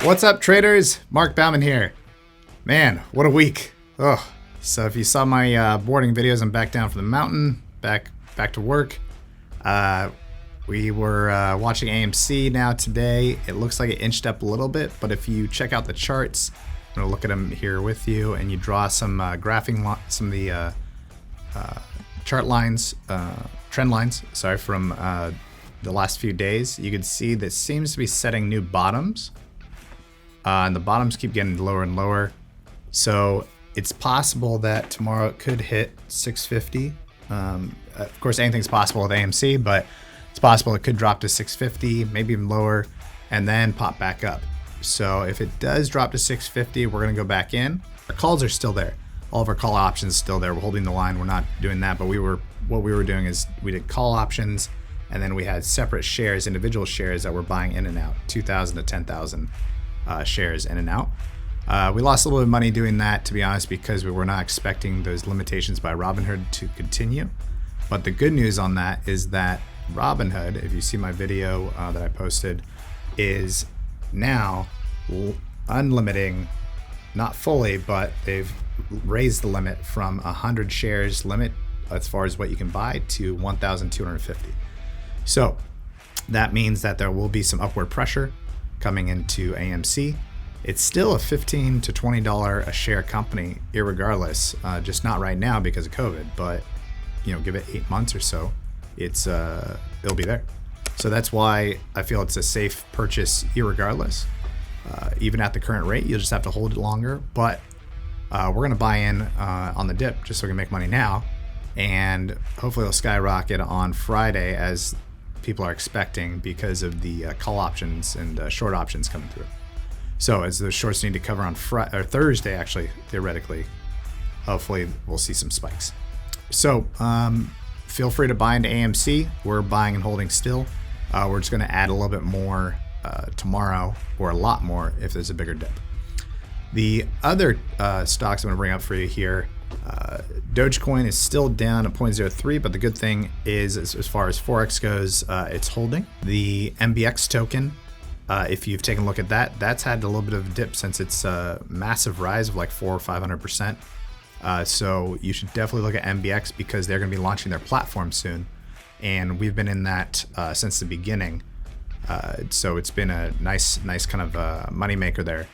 What's up, traders? Mark Bauman here. Man, what a week. Oh, so if you saw my boarding videos, I'm back down from the mountain, back to work. We were watching AMC now today. It looks like it inched up a little bit, but if you check out the charts, I'm gonna look at them here with you, and you draw some graphing, some of the chart lines, trend lines, sorry, from the last few days. You can see that seems to be setting new bottoms. And the bottoms keep getting lower and lower. So it's possible that tomorrow it could hit 650. Of course, anything's possible with AMC, but it's possible it could drop to 650, maybe even lower, and then pop back up. So if it does drop to 650, we're gonna go back in. Our calls are still there. All of our call options are still there. We're holding the line, we're not doing that, but what we were doing is we did call options, and then we had separate shares, individual shares that we're buying in and out, 2,000 to 10,000. Shares in and out. We lost a little bit of money doing that, to be honest, because we were not expecting those limitations by Robinhood to continue. But the good news on that is that Robinhood, if you see my video that I posted, is now unlimiting, not fully, but they've raised the limit from 100 shares limit as far as what you can buy to 1,250. So that means that there will be some upward pressure coming into AMC. It's still a $15 to $20 a share company, irregardless. Just not right now because of COVID, but give it 8 months or so, it'll be there. So that's why I feel it's a safe purchase, irregardless. Even at the current rate, you'll just have to hold it longer. But we're gonna buy in on the dip just so we can make money now, and hopefully it'll skyrocket on Friday as people are expecting because of the call options and short options coming through. So as the shorts need to cover on Thursday, actually, theoretically, hopefully we'll see some spikes. So feel free to buy into AMC. We're buying and holding still. We're just going to add a little bit more tomorrow, or a lot more if there's a bigger dip. The other stocks I'm going to bring up for you here, Dogecoin is still down at 0.03, but the good thing is, as far as Forex goes, it's holding. The MBX token, if you've taken a look at that, that's had a little bit of a dip since its massive rise of like 400 or 500%. So you should definitely look at MBX because they're going to be launching their platform soon, and we've been in that since the beginning. So it's been a nice kind of moneymaker there.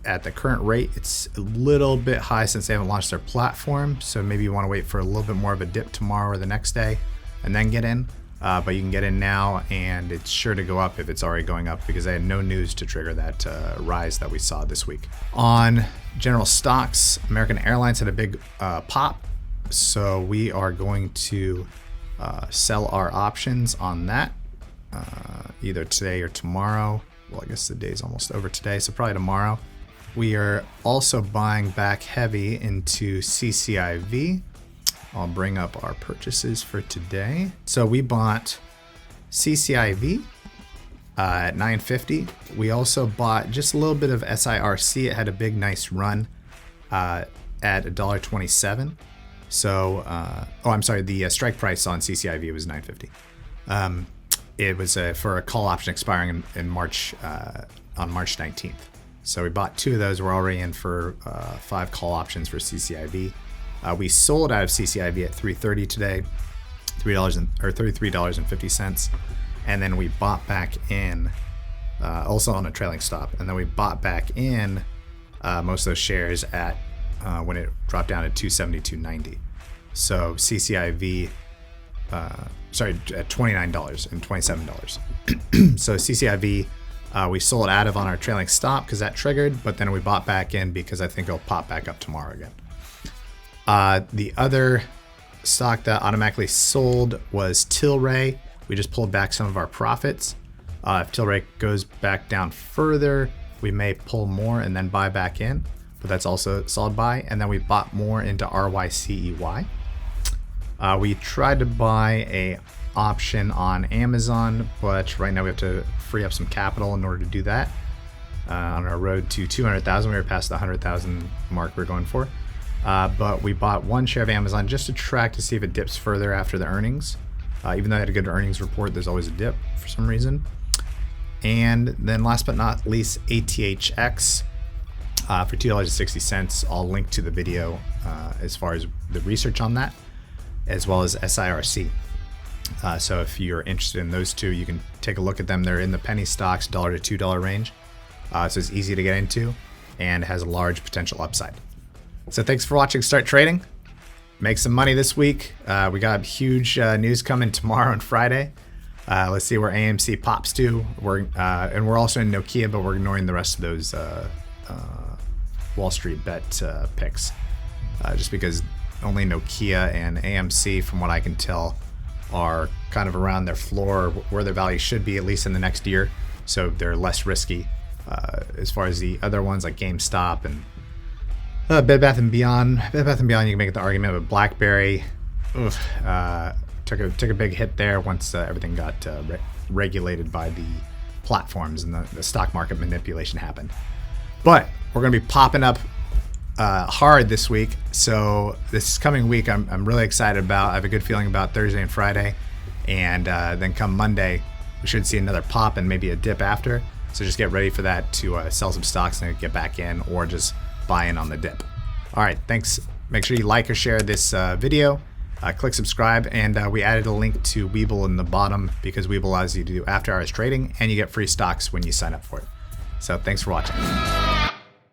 At the current rate, it's a little bit high since they haven't launched their platform, so maybe you want to wait for a little bit more of a dip tomorrow or the next day and then get in. But you can get in now, and it's sure to go up if it's already going up because they had no news to trigger that rise that we saw this week. On general stocks, American Airlines had a big pop, so we are going to sell our options on that either today or tomorrow. Well, I guess the day's almost over today, so probably tomorrow. We are also buying back heavy into CCIV. I'll bring up our purchases for today. So we bought CCIV at $9.50. We also bought just a little bit of SIRC. It had a big, nice run at $1.27. So, I'm sorry, the strike price on CCIV was $9.50. It was for a call option expiring in March, on March 19th. So we bought 2 of those. We're already in for 5 call options for CCIV. We sold out of CCIV at $3.30 today, $33.50, and then we bought back in, also on a trailing stop, and then we bought back in most of those shares at when it dropped down to $270, $290. So CCIV, at $29 and $27. So CCIV. We sold out of on our trailing stop because that triggered, but then we bought back in because I think it'll pop back up tomorrow again. The other stock that automatically sold was Tilray. We just pulled back some of our profits. If Tilray goes back down further, we may pull more and then buy back in, but that's also a solid buy. And then we bought more into RYCEY. We tried to buy a option on Amazon, but right now we have to free up some capital in order to do that. On our road to 200,000, we were past the 100,000 mark we're going for. But we bought 1 share of Amazon just to track to see if it dips further after the earnings. Even though I had a good earnings report, there's always a dip for some reason. And then last but not least, ATHX for $2.60. I'll link to the video as far as the research on that, as well as SIRC. So if you're interested in those two, you can take a look at them. They're in the penny stocks, $1 to $2 range. So it's easy to get into and has a large potential upside. So thanks for watching Start Trading. Make some money this week. We got huge news coming tomorrow and Friday. Let's see where AMC pops to. And we're also in Nokia, but we're ignoring the rest of those Wall Street bet picks. Just because only Nokia and AMC, from what I can tell, are kind of around their floor, where their value should be, at least in the next year. So they're less risky. As far as the other ones like GameStop and Bed Bath & Beyond. Bed Bath & Beyond, you can make the argument, but BlackBerry took a big hit there once everything got regulated by the platforms and the stock market manipulation happened. But we're going to be popping up hard this week. So this coming week, I'm really excited about. I have a good feeling about Thursday and Friday. And then come Monday, we should see another pop and maybe a dip after. So just get ready for that to sell some stocks and get back in, or just buy in on the dip. All right, thanks. Make sure you like or share this video. Click subscribe, and we added a link to WeBull in the bottom because WeBull allows you to do after-hours trading, and you get free stocks when you sign up for it. So thanks for watching.